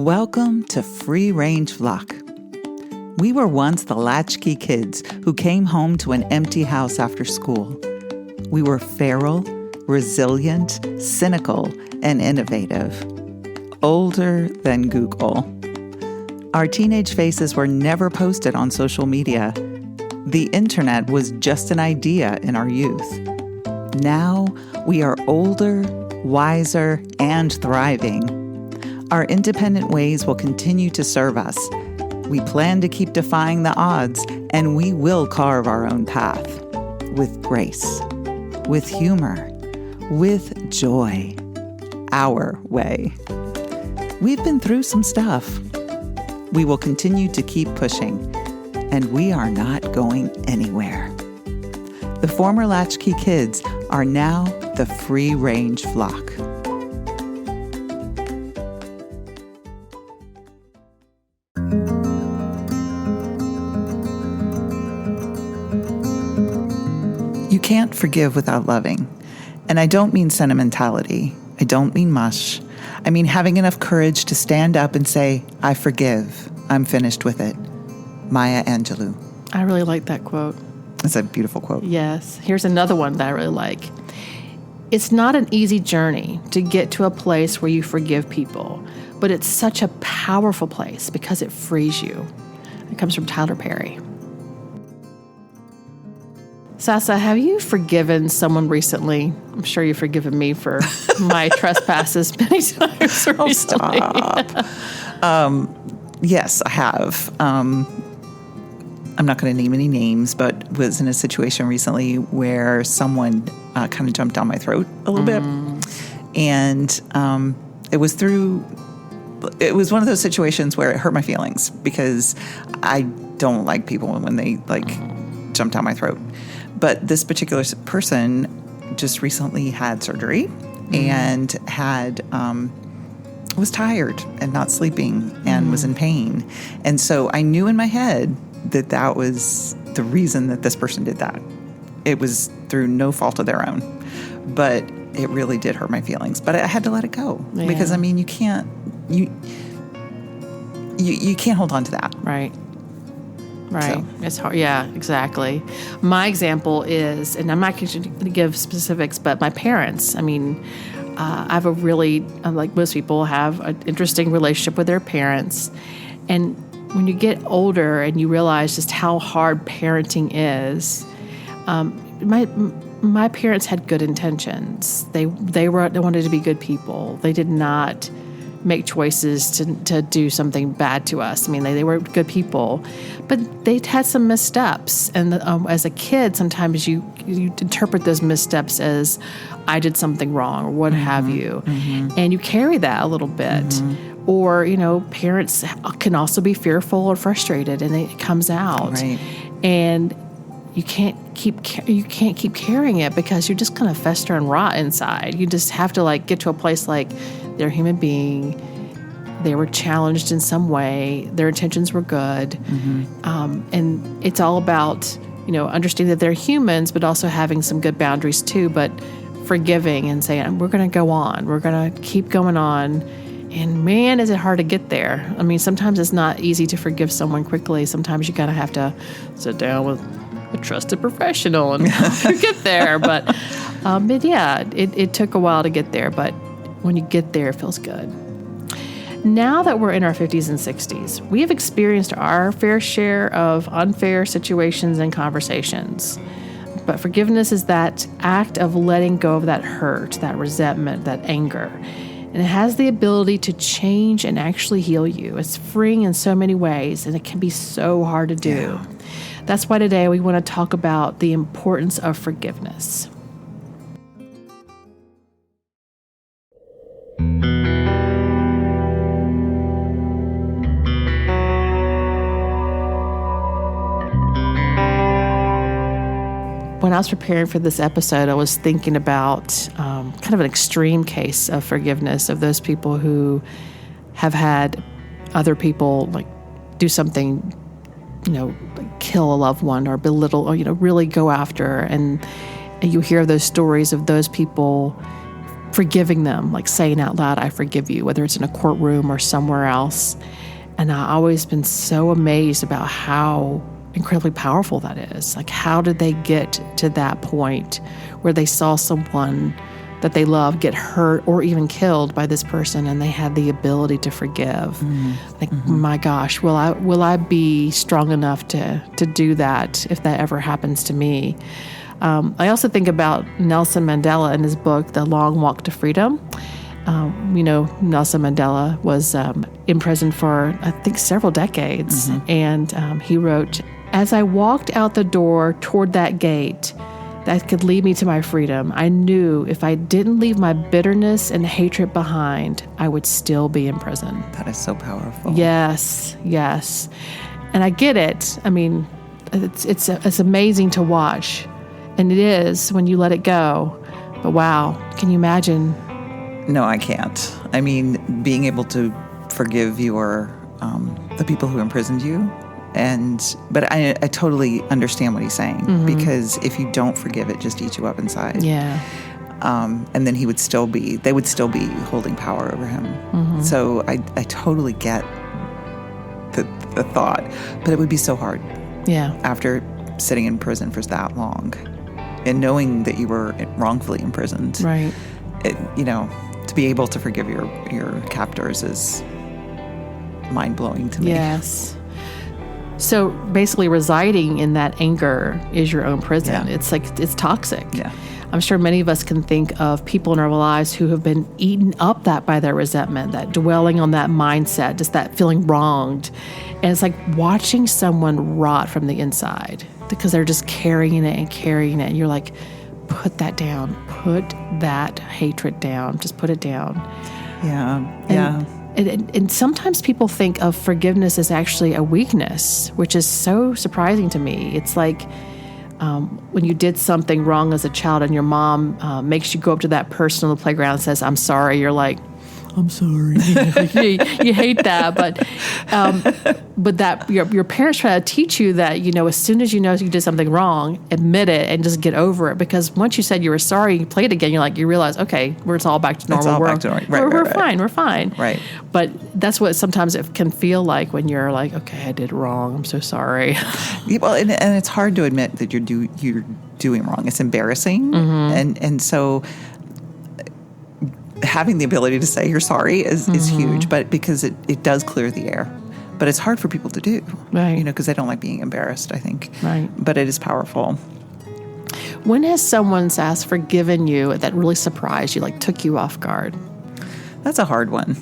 Welcome to Free Range Flock. We were once the latchkey kids who came home to an empty house after school. We were feral, resilient, cynical, and innovative. Older than Google. Our teenage faces were never posted on social media. The internet was just an idea in our youth. Now we are older, wiser, and thriving. Our independent ways will continue to serve us. We plan to keep defying the odds, and we will carve our own path. With grace, with humor, with joy. Our way. We've been through some stuff. We will continue to keep pushing, and we are not going anywhere. The former latchkey kids are now the Free Range Flock. You can't forgive without loving. And I don't mean sentimentality. I don't mean mush. I mean having enough courage to stand up and say, I forgive. I'm finished with it. Maya Angelou. I really like that quote. It's a beautiful quote. Yes. Here's another one that I really like. It's not an easy journey to get to a place where you forgive people, but it's such a powerful place because it frees you. It comes from Tyler Perry. Sasa, have you forgiven someone recently? I'm sure you've forgiven me for my trespasses many times recently. Stop. Yes, I have. I'm not going to name any names, but was in a situation recently where someone kind of jumped down my throat a little bit. And it was one of those situations where it hurt my feelings because I don't like people when they jump down my throat. But this particular person just recently had surgery and was tired and not sleeping and was in pain. And so I knew in my head that was the reason that this person did that. It was through no fault of their own. But it really did hurt my feelings. But I had to let it go. Yeah. Because, I mean, you can't hold on to that. Right. So. It's hard. Yeah, exactly. My example is, and I'm not going to give specifics, but my parents, I mean, I have a really, like most people, have an interesting relationship with their parents. And when you get older and you realize just how hard parenting is, my parents had good intentions. They wanted to be good people. They did not make choices to do something bad to us. I mean, they were good people, but they had some missteps. And as a kid, sometimes you interpret those missteps as I did something wrong or what have you. Mm-hmm. And you carry that a little bit. Mm-hmm. Or, parents can also be fearful or frustrated and it comes out. Right. And you can't keep carrying it because you're just going to fester and rot inside. You just have to get to a place they're a human being. They were challenged in some way. Their intentions were good. Mm-hmm. And it's all about, understanding that they're humans, but also having some good boundaries too, but forgiving and saying, we're going to go on. We're going to keep going on. And man, is it hard to get there. I mean, sometimes it's not easy to forgive someone quickly. Sometimes you kind of have to sit down with a trusted professional and get there. But yeah, it took a while to get there. But when you get there, it feels good. Now that we're in our 50s and 60s, we have experienced our fair share of unfair situations and conversations. But forgiveness is that act of letting go of that hurt, that resentment, that anger. And it has the ability to change and actually heal you. It's freeing in so many ways, and it can be so hard to do. Yeah. That's why today we want to talk about the importance of forgiveness. When I was preparing for this episode, I was thinking about kind of an extreme case of forgiveness of those people who have had other people do something, kill a loved one or belittle or, really go after. And you hear those stories of those people forgiving them, like saying out loud, I forgive you, whether it's in a courtroom or somewhere else. And I've always been so amazed about how incredibly powerful that is. Like, how did they get to that point where they saw someone that they love get hurt or even killed by this person, and they had the ability to forgive? Like, my gosh, will I be strong enough to do that if that ever happens to me? I also think about Nelson Mandela in his book, The Long Walk to Freedom. Nelson Mandela was in prison for, I think, several decades. And he wrote, "As I walked out the door toward that gate that could lead me to my freedom, I knew if I didn't leave my bitterness and hatred behind, I would still be in prison." That is so powerful. Yes. And I get it. I mean, it's amazing to watch. And it is when you let it go. But wow, can you imagine? No, I can't. I mean, being able to forgive the people who imprisoned you, but I totally understand what he's saying, because if you don't forgive, it just eats you up inside. Yeah. And then they would still be holding power over him. So I totally get the thought, but it would be so hard. Yeah. After sitting in prison for that long and knowing that you were wrongfully imprisoned. Right. To be able to forgive your captors is mind-blowing to me. Yes. So basically residing in that anger is your own prison. Yeah. It's toxic. Yeah. I'm sure many of us can think of people in our lives who have been eaten up by their resentment, that dwelling on that mindset, just that feeling wronged. And it's like watching someone rot from the inside because they're just carrying it. And you're like, put that down. Put that hatred down. Just put it down. Yeah. And sometimes people think of forgiveness as actually a weakness, which is so surprising to me. It's like when you did something wrong as a child and your mom makes you go up to that person on the playground and says, I'm sorry. You're like, I'm sorry. you hate that. But that your parents try to teach you that, as soon as you know you did something wrong, admit it and just get over it. Because once you said you were sorry, you play it again, you realize, okay, it's all back to normal. It's all back to normal. We're fine. We're fine. Right. But that's what sometimes it can feel like when you're like, okay, I did wrong. I'm so sorry. Yeah, well, and it's hard to admit that you're doing wrong. It's embarrassing. And so having the ability to say you're sorry is huge, but because it does clear the air. But it's hard for people to do, right? Because they don't like being embarrassed, I think. Right. But it is powerful. When has someone's asked forgiven you that really surprised you, like took you off guard? That's a hard one.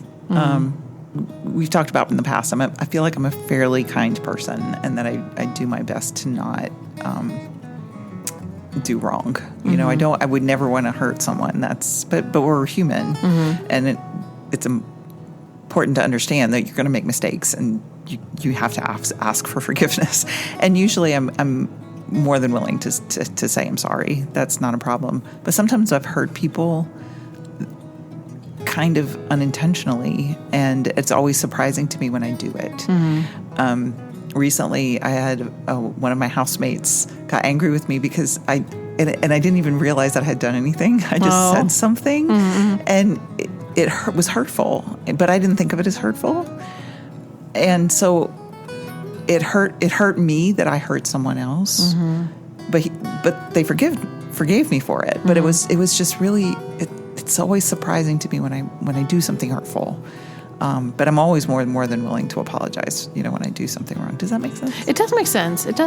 We've talked about in the past. I feel like I'm a fairly kind person, and that I do my best to not do wrong. I would never want to hurt someone. But we're human, and it's important to understand that you're going to make mistakes, and you have to ask for forgiveness. And usually, I'm more than willing to say I'm sorry. That's not a problem. But sometimes I've hurt people kind of unintentionally, and it's always surprising to me when I do it. Recently, I had one of my housemates got angry with me because I didn't even realize that I had done anything. I just said something, and it was hurtful, but I didn't think of it as hurtful. And so it hurt me that I hurt someone else, but they forgave me for it. But it was just really, it's always surprising to me when I do something hurtful. But I'm always more than willing to apologize, when I do something wrong. Does that make sense? It does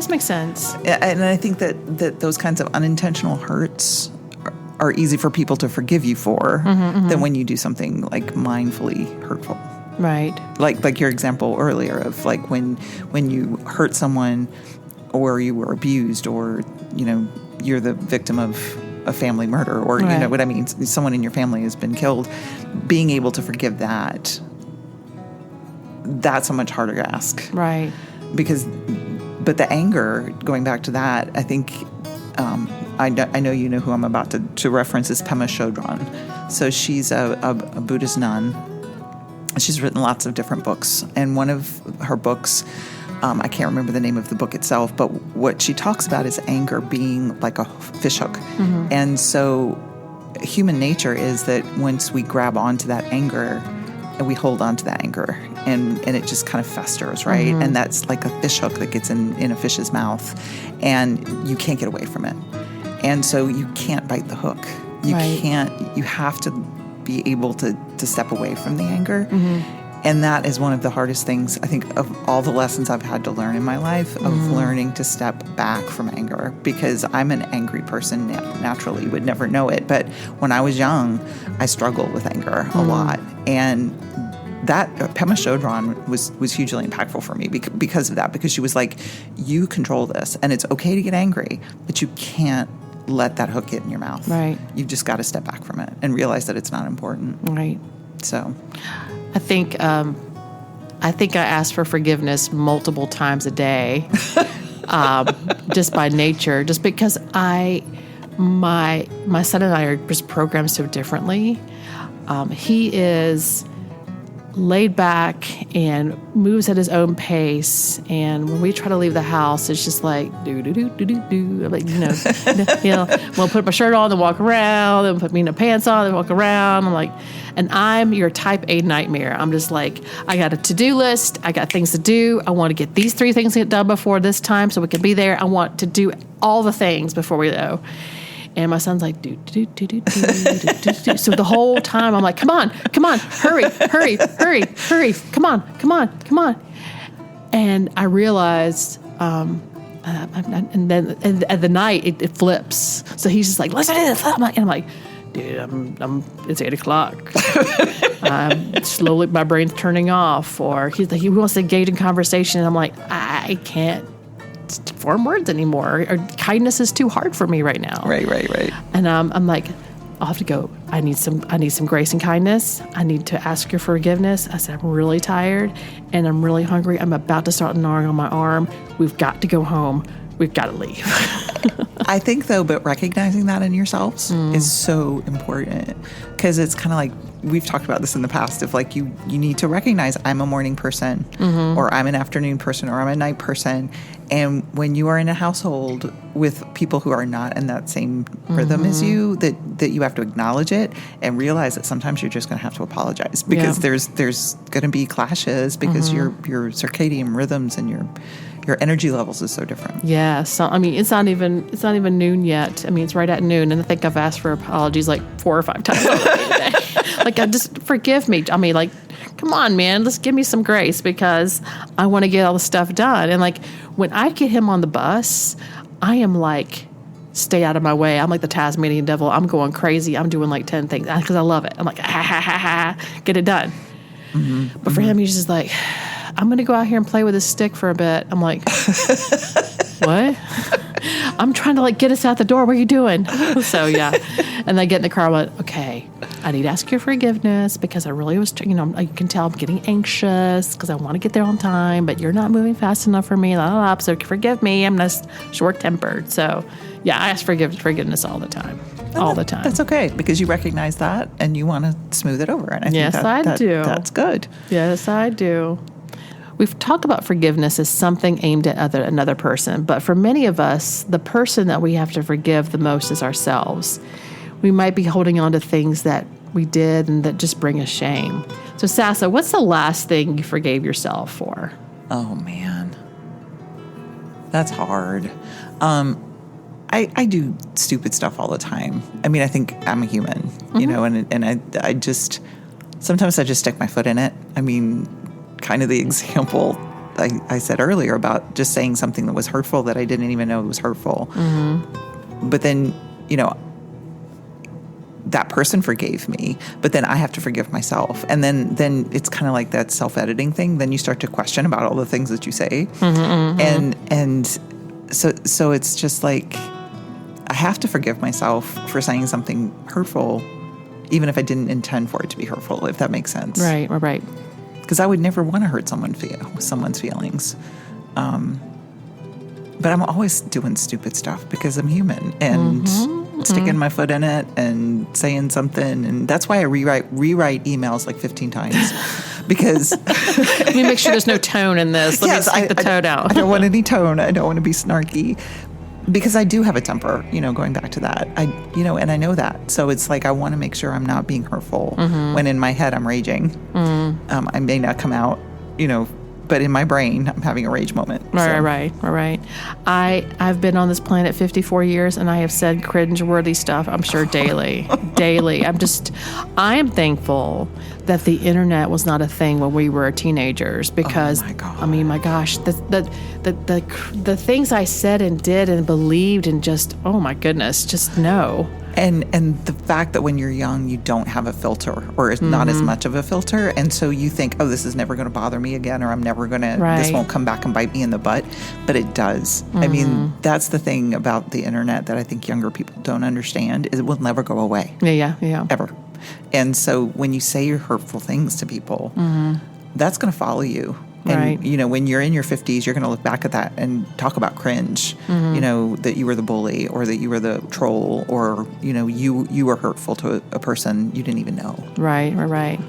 make sense. And I think that those kinds of unintentional hurts are easy for people to forgive you for than when you do something like mindfully hurtful. Right. Like your example earlier of like when you hurt someone, or you were abused, or you're the victim of a family murder, or right. You know what I mean, someone in your family has been killed. Being able to forgive that's a much harder ask. Right. But the anger, going back to that, I think, I know you know who I'm about to reference is Pema Chodron. So she's a Buddhist nun. She's written lots of different books. And one of her books, I can't remember the name of the book itself, but what she talks about is anger being like a fishhook. And so human nature is that once we grab onto that anger, and we hold on to that anger, and it just kind of festers, right? Mm-hmm. And that's like a fish hook that gets in a fish's mouth, and you can't get away from it. And so you can't bite the hook. You can't. You have to be able to step away from the anger. Mm-hmm. And that is one of the hardest things, I think, of all the lessons I've had to learn in my life, of learning to step back from anger, because I'm an angry person naturally, would never know it. But when I was young, I struggled with anger a lot. And that, Pema Chodron was hugely impactful for me because of that, because she was like, you control this, and it's okay to get angry, but you can't let that hook get in your mouth. Right. You've just got to step back from it and realize that it's not important. Right. So I think I ask for forgiveness multiple times a day, just by nature, just because my son and I are just programmed so differently. He is laid back and moves at his own pace, and when we try to leave the house, it's just like do do do do do do. Like we'll put my shirt on, then walk around, then put pants on, then walk around. I'm like, and I'm your type A nightmare. I'm just like, I got a to-do list, I got things to do. I want to get these 3 things done before this time so we can be there. I want to do all the things before we go. And my son's like, do, do, do, do, do, do, do, do. So the whole time I'm like, come on, hurry, come on. And I realized, and then at the night it flips. So he's just like, listen to this. And I'm like, dude, it's 8 o'clock. Slowly my brain's turning off. Or he wants to engage in conversation. And I'm like, I can't form words anymore, or kindness is too hard for me right now. Right. And I'm like, I'll have to go. I need some grace and kindness. I need to ask your forgiveness. I said, I'm really tired and I'm really hungry. I'm about to start gnawing on my arm. We've got to go home. We've got to leave. I think, though, but recognizing that in yourselves is so important, because it's kind of like, we've talked about this in the past, of like, you need to recognize, I'm a morning person, or I'm an afternoon person, or I'm a night person. And when you are in a household with people who are not in that same rhythm as you, that you have to acknowledge it and realize that sometimes you're just going to have to apologize, because there's going to be clashes, because your circadian rhythms and your energy levels is so different. Yeah. So, I mean, it's not even noon yet. I mean, it's right at noon. And I think I've asked for apologies like 4 or 5 times already today. Like, just forgive me. I mean, like, come on, man, let's give me some grace, because I want to get all the stuff done. And like, when I get him on the bus, I am like, stay out of my way. I'm like the Tasmanian devil. I'm going crazy. I'm doing like 10 things because I love it. I'm like, get it done. But for him, he's just like, I'm going to go out here and play with this stick for a bit. I'm like, what? I'm trying to like get us out the door. What are you doing? So yeah. And I get in the car. I went, okay, I need to ask your forgiveness, because I really was, I can tell I'm getting anxious because I want to get there on time, but you're not moving fast enough for me. So forgive me. I'm just short-tempered. So yeah, I ask forgiveness all the time. All the time. That's okay, because you recognize that and you want to smooth it over. And I think I do. That's good. Yes, I do. We've talked about forgiveness as something aimed at another person, but for many of us, the person that we have to forgive the most is ourselves. We might be holding on to things that we did and that just bring us shame. So, Sasa, what's the last thing you forgave yourself for? Oh, man. That's hard. I do stupid stuff all the time. I mean, I think I'm a human, you know, and I just, sometimes I just stick my foot in it. I mean, kind of the example I said earlier about just saying something that was hurtful that I didn't even know was hurtful. But then, that person forgave me, but then I have to forgive myself. And then it's kind of like that self-editing thing. Then you start to question about all the things that you say. And so it's just like, I have to forgive myself for saying something hurtful, even if I didn't intend for it to be hurtful, if that makes sense. Right. Because I would never want to hurt someone's feelings. But I'm always doing stupid stuff because I'm human, and sticking my foot in it and saying something. And that's why I rewrite emails like 15 times. Because let me make sure there's no tone in this. Let me take the tone out. I don't want any tone. I don't want to be snarky. Because I do have a temper, going back to that. And I know that. So it's like I want to make sure I'm not being hurtful when in my head I'm raging. I may not come out, but in my brain I'm having a rage moment. Right. I've been on this planet 54 years and I have said cringe-worthy stuff, I'm sure daily. I am thankful that the internet was not a thing when we were teenagers because, my gosh, the things I said and did and believed and just, oh my goodness, just no. And the fact that when you're young, you don't have a filter or not as much of a filter. And so you think, oh, this is never going to bother me again, or I'm never going to, this won't come back and bite me in the butt. But it does. I mean, that's the thing about the internet that I think younger people don't understand is it will never go away. Yeah. Ever. And so when you say your hurtful things to people, that's going to follow you. And, when you're in your 50s, you're going to look back at that and talk about cringe, that you were the bully or that you were the troll or, you were hurtful to a person you didn't even know. Right.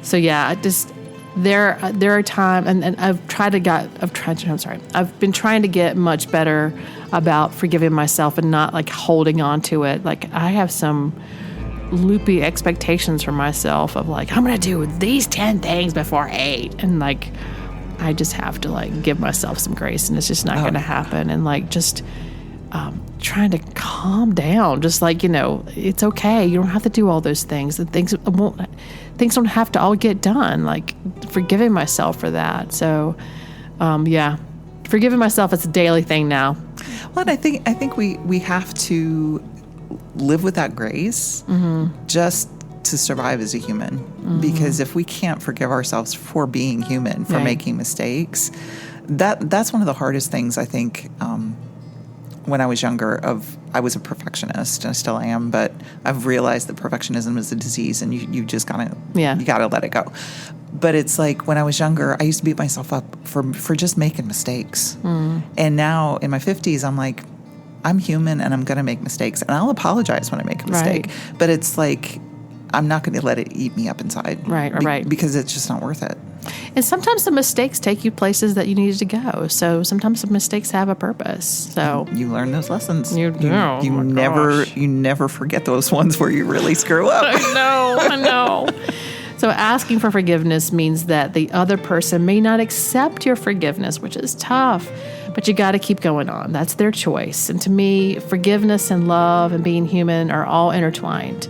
So, yeah, there are times, and I've been trying to get much better about forgiving myself and not like holding on to it. Like I have some loopy expectations for myself of like, I'm going to do these 10 things before 8. And like, I just have to like give myself some grace and it's just not going to happen. And like, just trying to calm down, just like, it's okay. You don't have to do all those things. And things don't have to all get done. Like forgiving myself for that. So, forgiving myself is a daily thing now. Well, and I think we have to live with that grace just to survive as a human. Because if we can't forgive ourselves for being human, for making mistakes, that's one of the hardest things, I think, when I was younger. I was a perfectionist, and I still am, but I've realized that perfectionism is a disease, and you just gotta let it go. But it's like when I was younger, I used to beat myself up for just making mistakes. And now in my 50s, I'm like, I'm human and I'm going to make mistakes, and I'll apologize when I make a mistake. But it's like, I'm not going to let it eat me up inside. Right. Because it's just not worth it. And sometimes the mistakes take you places that you needed to go. So sometimes the mistakes have a purpose. So you learn those lessons. You never forget those ones where you really screw up. I know. So asking for forgiveness means that the other person may not accept your forgiveness, which is tough, but you got to keep going on. That's their choice. And to me, forgiveness and love and being human are all intertwined.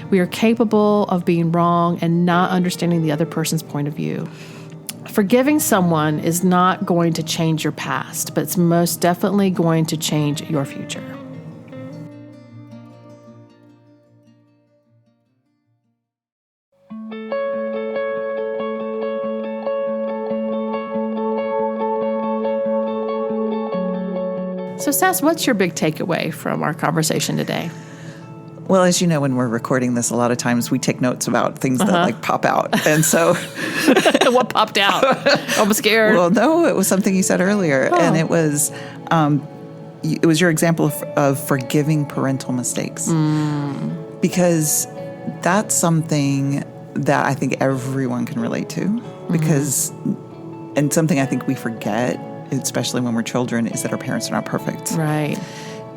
We are capable of being wrong and not understanding the other person's point of view. Forgiving someone is not going to change your past, but it's most definitely going to change your future. So, Sass, what's your big takeaway from our conversation today? Well, as you know, when we're recording this, a lot of times we take notes about things that like pop out. And so what popped out? I'm scared. Well, no, it was something you said earlier. And it was your example of forgiving parental mistakes. Because that's something that I think everyone can relate to. Because, and something I think we forget, especially when we're children, is that our parents are not perfect. Right.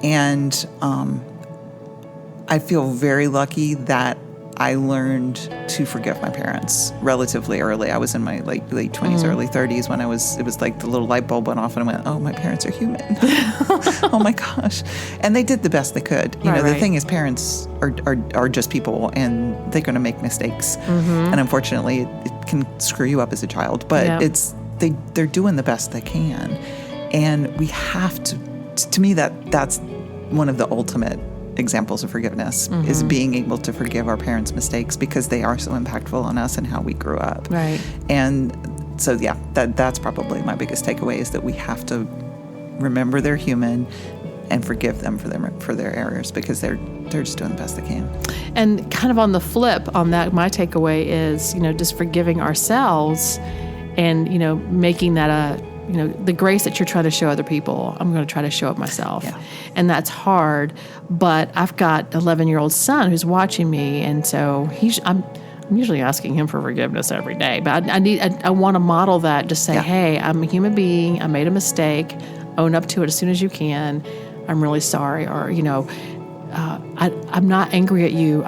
And I feel very lucky that I learned to forgive my parents relatively early. I was in my late 20s, early 30s when it was like the little light bulb went off and I went, oh, my parents are human. Oh my gosh. And they did the best they could. You know, the thing is, parents are just people and they're going to make mistakes. And unfortunately, it can screw you up as a child, but they're doing the best they can. And we have to me, that's one of the ultimate examples of forgiveness is being able to forgive our parents' mistakes because they are so impactful on us and how we grew up. Right. And so, that's probably my biggest takeaway is that we have to remember they're human and forgive them for their errors because they're just doing the best they can. And kind of on the flip on that, my takeaway is, just forgiving ourselves and, making that the grace that you're trying to show other people, I'm going to try to show it myself. Yeah. And that's hard. But I've got an 11-year-old son who's watching me. And so I'm usually asking him for forgiveness every day. But I want to model that. Just say, hey, I'm a human being. I made a mistake. Own up to it as soon as you can. I'm really sorry, or, I'm not angry at you.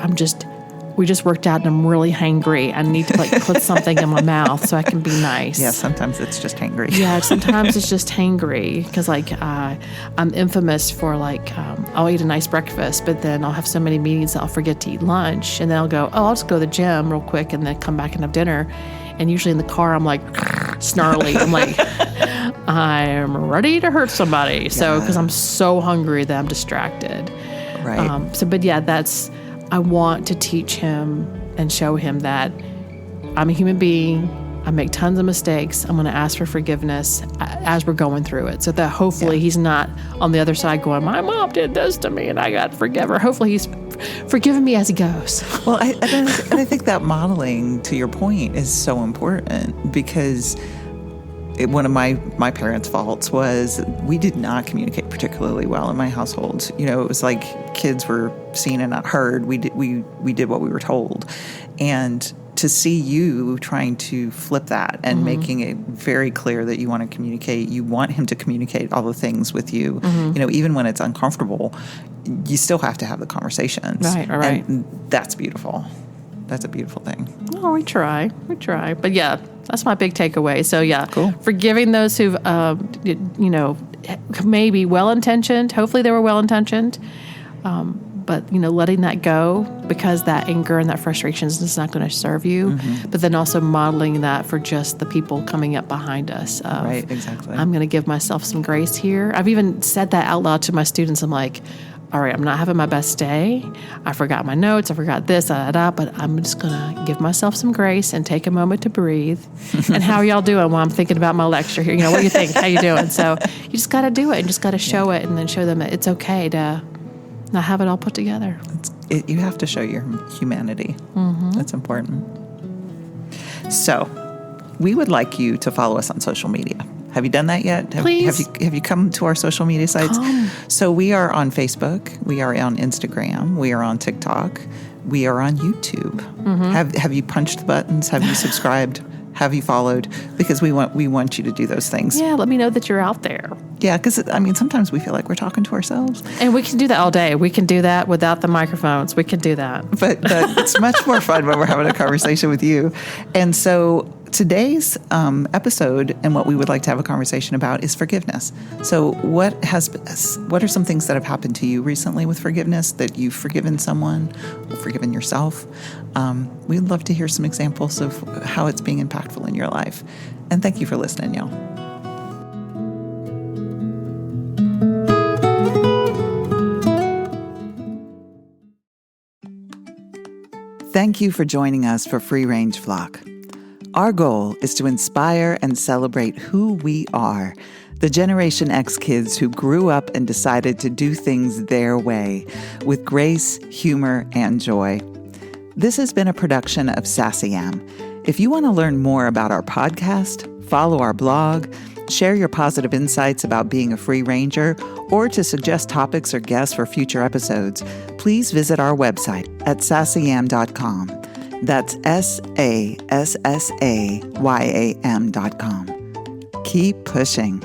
We just worked out and I'm really hangry. I need to put something in my mouth so I can be nice. Yeah, sometimes it's just hangry. Yeah, sometimes it's just hangry because I'm infamous for I'll eat a nice breakfast, but then I'll have so many meetings that I'll forget to eat lunch, and then I'll go, I'll just go to the gym real quick and then come back and have dinner. And usually in the car, I'm snarly. I'm I'm ready to hurt somebody. So because I'm so hungry that I'm distracted. Right. I want to teach him and show him that I'm a human being. I make tons of mistakes. I'm going to ask for forgiveness as we're going through it, so that hopefully he's not on the other side going, my mom did this to me and I got to forgive her. Hopefully he's forgiving me as he goes. Well, I think that modeling, to your point, is so important, because one of my parents' faults was we did not communicate particularly well in my household. It was like kids were seen and not heard. We did what we were told. And to see you trying to flip that and making it very clear that you want to communicate, you want him to communicate all the things with you, even when it's uncomfortable, you still have to have the conversations. Right. And that's beautiful. That's a beautiful thing. Oh, we try. But yeah, that's my big takeaway. So yeah, cool. Forgiving those who've, maybe well-intentioned. Hopefully they were well-intentioned. But, letting that go, because that anger and that frustration is not going to serve you. But then also modeling that for just the people coming up behind us. Right, exactly. I'm going to give myself some grace here. I've even said that out loud to my students. I'm like, all right, I'm not having my best day. I forgot my notes. I forgot this, but I'm just going to give myself some grace and take a moment to breathe. And how are y'all doing while I'm thinking about my lecture here? What do you think? How you doing? So you just got to do it and just got to show it, and then show them that it's okay to not have it all put together. You have to show your humanity. That's important. So we would like you to follow us on social media. Have you done that yet? Please. Have you come to our social media sites? Come. So we are on Facebook. We are on Instagram. We are on TikTok. We are on YouTube. Have you punched the buttons? Have you subscribed? Have you followed? Because we want you to do those things. Yeah, let me know that you're out there. Yeah, because sometimes we feel like we're talking to ourselves. And we can do that all day. We can do that without the microphones. We can do that. But it's much more fun when we're having a conversation with you. And so today's episode, and what we would like to have a conversation about, is forgiveness. So what are some things that have happened to you recently with forgiveness, that you've forgiven someone or forgiven yourself? We'd love to hear some examples of how it's being impactful in your life. And thank you for listening, y'all. Thank you for joining us for Free Range Flock. Our goal is to inspire and celebrate who we are, the Generation X kids who grew up and decided to do things their way, with grace, humor, and joy. This has been a production of SassyAm. If you want to learn more about our podcast, follow our blog, share your positive insights about being a free ranger, or to suggest topics or guests for future episodes, please visit our website at sassayam.com. That's SASSAYAM.com. Keep pushing.